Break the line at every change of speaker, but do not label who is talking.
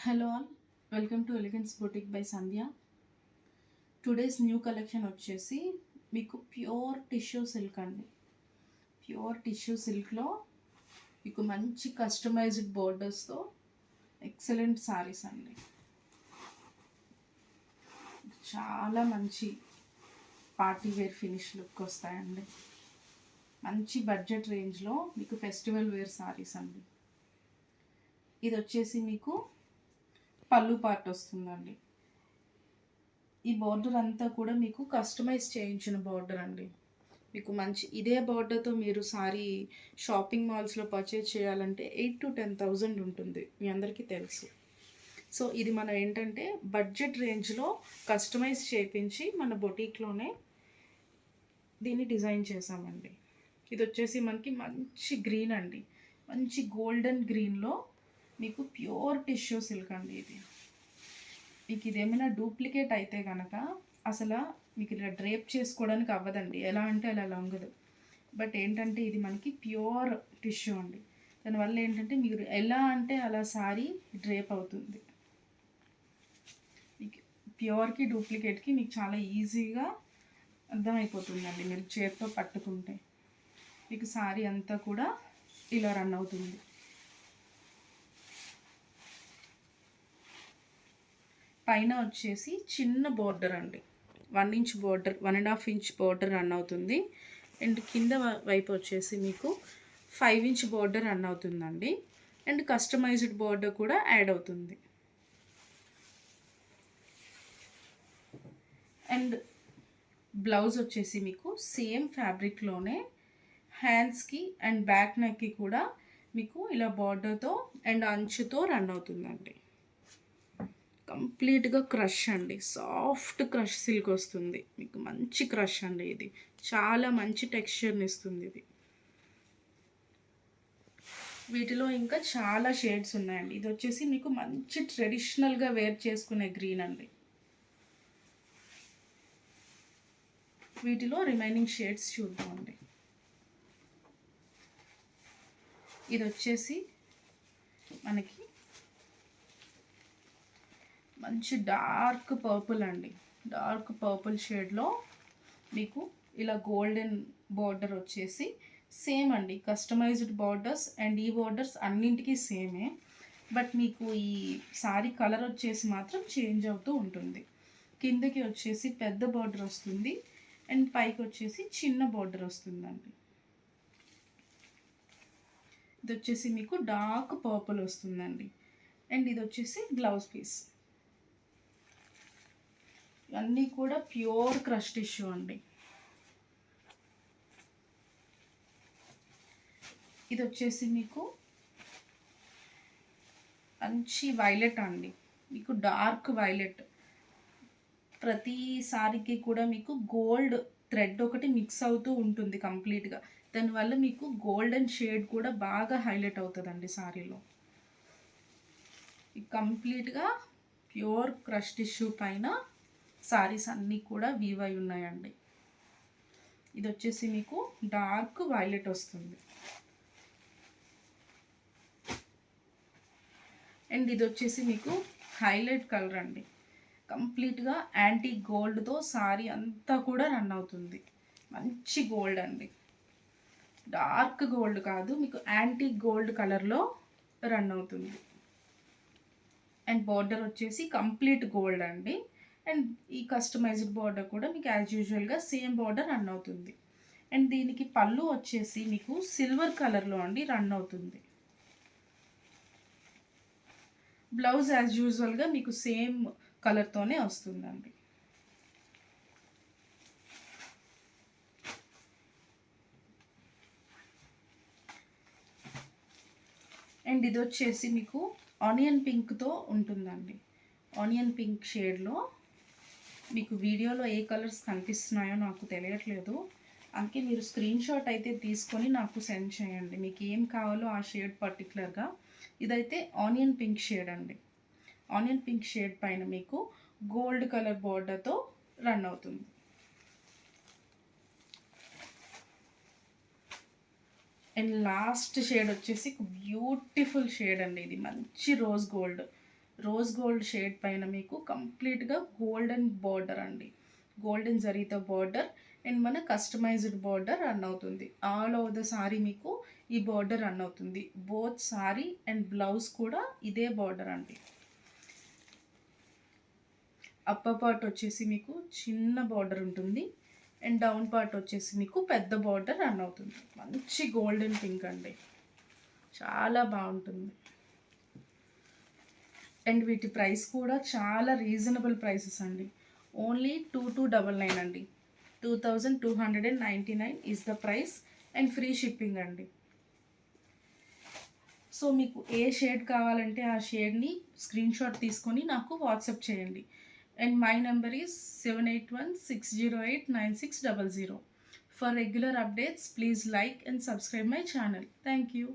Hello all, welcome to elegance boutique by Sandhya. Today's new collection వచ్చేసి మీకు pure tissue silk అండి. Pure tissue సిల్క్లో మీకు మంచి కస్టమైజ్డ్ బోర్డర్స్తో ఎక్సలెంట్ సారీస్ అండి. చాలా మంచి పార్టీ వేర్ ఫినిష్ లుక్ వస్తాయండి. మంచి బడ్జెట్ రేంజ్లో మీకు ఫెస్టివల్ వేర్ సారీస్ అండి. ఇది వచ్చేసి మీకు పళ్ళు పార్ట్ వస్తుందండి. ఈ బార్డర్ అంతా కూడా మీకు కస్టమైజ్ చేయించిన బార్డర్ అండి. మీకు మంచి ఇదే బార్డర్తో మీరు సారీ షాపింగ్ మాల్స్లో పర్చేజ్ చేయాలంటే 8,000 to 10,000 ఉంటుంది, మీ అందరికీ తెలుసు. సో ఇది మనం ఏంటంటే బడ్జెట్ రేంజ్లో కస్టమైజ్ చేయించి మన బొటీక్లోనే దీన్ని డిజైన్ చేసామండి. ఇది వచ్చేసి మనకి మంచి గ్రీన్ అండి, మంచి గోల్డెన్ గ్రీన్లో మీకు ప్యూర్ టిష్యూ సిల్క్ అండి. మీకు ఇదేమైనా డూప్లికేట్ అయితే కనుక అసలు మీకు ఇలా డ్రేప్ చేసుకోవడానికి అవ్వదండి, ఎలా అంటే అలా లొంగదు. బట్ ఏంటంటే ఇది మనకి ప్యూర్ టిష్యూ అండి. దానివల్ల ఏంటంటే మీరు ఎలా అంటే అలా సారీ డ్రేప్ అవుతుంది. మీకు ప్యూర్కి డూప్లికేట్కి మీకు చాలా ఈజీగా అర్థమైపోతుందండి. మీరు చేతితో పట్టుకుంటే మీకు సారీ అంతా కూడా ఇలా రన్ అవుతుంది. పైన వచ్చేసి చిన్న బోర్డర్ అండి, 1 inch border, 1.5 inch border run అవుతుంది. అండ్ కింద వైపు వచ్చేసి మీకు 5 ఇంచ్ బోర్డర్ రన్ అవుతుందండి. అండ్ కస్టమైజ్డ్ బోర్డర్ కూడా యాడ్ అవుతుంది. అండ్ బ్లౌజ్ వచ్చేసి మీకు సేమ్ ఫ్యాబ్రిక్లోనే హ్యాండ్స్కి అండ్ బ్యాక్ నెక్కి కూడా మీకు ఇలా బార్డర్తో అండ్ అంచుతో రన్ అవుతుందండి. కంప్లీట్గా క్రష్ అండి, సాఫ్ట్ క్రష్ సిల్క్ వస్తుంది మీకు. మంచి క్రష్ అండి, ఇది చాలా మంచి టెక్స్చర్ని ఇస్తుంది ఇది. వీటిలో ఇంకా చాలా షేడ్స్ ఉన్నాయండి. ఇది వచ్చేసి మీకు మంచి ట్రెడిషనల్గా వేర్ చేసుకునే గ్రీన్ అండి. వీటిలో రిమైనింగ్ షేడ్స్ చూద్దామండి. ఇది వచ్చేసి మనకి మంచి డార్క్ పర్పుల్ అండి. డార్క్ పర్పుల్ షేడ్లో మీకు ఇలా గోల్డెన్ బార్డర్ వచ్చేసి సేమ్ అండి, కస్టమైజ్డ్ బార్డర్స్. అండ్ ఈ బార్డర్స్ అన్నింటికీ సేమే, బట్ మీకు ఈ సారీ కలర్ వచ్చేసి మాత్రం చేంజ్ అవుతూ ఉంటుంది. కిందకి వచ్చేసి పెద్ద బార్డర్ వస్తుంది అండ్ పైకి వచ్చేసి చిన్న బార్డర్ వస్తుందండి. ఇది వచ్చేసి మీకు డార్క్ పర్పుల్ వస్తుందండి. అండ్ ఇది వచ్చేసి బ్లౌజ్ పీస్. ఇవన్నీ కూడా ప్యూర్ క్రష్ టిష్యూ అండి. ఇది వచ్చేసి మీకు మంచి వైలెట్ అండి, మీకు డార్క్ వైలెట్. ప్రతి సారీకి కూడా మీకు గోల్డ్ థ్రెడ్ ఒకటి మిక్స్ అవుతూ ఉంటుంది కంప్లీట్గా. దానివల్ల మీకు గోల్డెన్ షేడ్ కూడా బాగా హైలైట్ అవుతుందండి సారీలో. కంప్లీట్గా ప్యూర్ క్రష్ టిష్యూ పైన సారీస్ అన్నీ కూడా వీవ్ అయి ఉన్నాయండి. ఇది వచ్చేసి మీకు డార్క్ వైలెట్ వస్తుంది. అండ్ ఇది వచ్చేసి మీకు హైలైట్ కలర్ అండి, కంప్లీట్గా యాంటీ గోల్డ్తో సారీ అంతా కూడా రన్ అవుతుంది. మంచి గోల్డ్ అండి, డార్క్ గోల్డ్ కాదు, మీకు యాంటీ గోల్డ్ కలర్లో రన్ అవుతుంది. అండ్ బార్డర్ వచ్చేసి కంప్లీట్ గోల్డ్ అండి. అండ్ ఈ కస్టమైజ్డ్ బార్డర్ కూడా మీకు యాజ్ యూజువల్గా సేమ్ బార్డర్ రన్ అవుతుంది. అండ్ దీనికి పళ్ళు వచ్చేసి మీకు సిల్వర్ కలర్లో అండి రన్ అవుతుంది. బ్లౌజ్ యాజ్ యూజువల్గా మీకు సేమ్ కలర్తోనే వస్తుందండి. అండ్ ఇది వచ్చేసి మీకు ఆనియన్ పింక్తో ఉంటుందండి. ఆనియన్ పింక్ షేడ్లో మీకు వీడియోలో ఏ కలర్స్ కనిపిస్తున్నాయో నాకు తెలియట్లేదు, అందుకే మీరు స్క్రీన్ షాట్ అయితే తీసుకొని నాకు సెండ్ చేయండి మీకు ఏం కావాలో ఆ షేడ్ పర్టికులర్గా. ఇదైతే ఆనియన్ పింక్ షేడ్ అండి. ఆనియన్ పింక్ షేడ్ పైన మీకు గోల్డ్ కలర్ బార్డర్తో రన్ అవుతుంది. అండ్ లాస్ట్ షేడ్ వచ్చేసి బ్యూటిఫుల్ షేడ్ అండి, ఇది మంచి rose gold. Rose gold shade పైన మీకు కంప్లీట్గా గోల్డెన్ బార్డర్ అండి, గోల్డెన్ జరీతో బార్డర్ అండ్ మన కస్టమైజ్డ్ బార్డర్ రన్ అవుతుంది. ఆల్ ఓవర్ ద సారీ మీకు ఈ బార్డర్ రన్ అవుతుంది. బోత్ సారీ అండ్ బ్లౌజ్ కూడా ఇదే బార్డర్ అండి. అప్పర్ పార్ట్ వచ్చేసి మీకు చిన్న బార్డర్ ఉంటుంది అండ్ డౌన్ పార్ట్ వచ్చేసి మీకు పెద్ద బార్డర్ రన్ అవుతుంది. మంచి గోల్డెన్ పింక్ అండి, చాలా బాగుంటుంది. అండ్ వీటి ప్రైస్ కూడా చాలా రీజనబుల్ ప్రైసెస్ అండి. ఓన్లీ 2299 అండి. 2299 is the price and free shipping అండి. సో మీకు ఏ షేడ్ కావాలంటే ఆ షేడ్ని స్క్రీన్ షాట్ తీసుకొని నాకు వాట్సాప్ చేయండి. And my number is 7816089600. For regular updates, please like and subscribe my channel. Thank you.